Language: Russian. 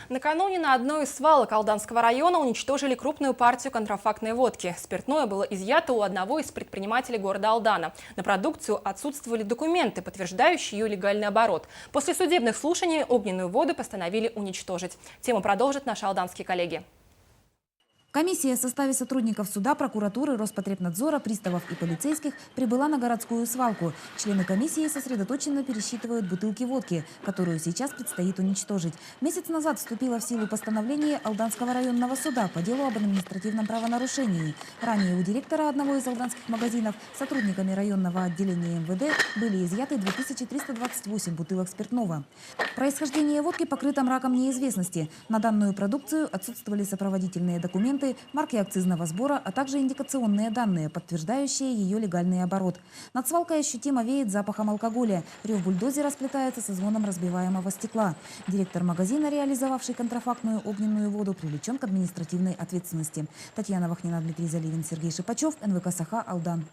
Накануне на одной из свалок Алданского района уничтожили крупную партию контрафактной водки. Спиртное было изъято у одного из предпринимателей города Алдана. На продукцию отсутствовали документы, подтверждающие ее легальный оборот. После судебных слушаний огненную воду постановили уничтожить. Тему продолжат наши алданские коллеги. Комиссия в составе сотрудников суда, прокуратуры, Роспотребнадзора, приставов и полицейских прибыла на городскую свалку. Члены комиссии сосредоточенно пересчитывают бутылки водки, которую сейчас предстоит уничтожить. Месяц назад вступило в силу постановление Алданского районного суда по делу об административном правонарушении. Ранее у директора одного из алданских магазинов сотрудниками районного отделения МВД были изъяты 2328 бутылок спиртного. Происхождение водки покрыто мраком неизвестности. На данную продукцию отсутствовали сопроводительные документы, марки акцизного сбора, а также индикационные данные, подтверждающие ее легальный оборот. Над свалкой ощутимо веет запахом алкоголя. Рев бульдозера сплетается со звоном разбиваемого стекла. Директор магазина, реализовавший контрафактную огненную воду, привлечен к административной ответственности. Татьяна Вахнина, Дмитрий Заливин, Сергей Шипачев, НВК Саха, Алдан.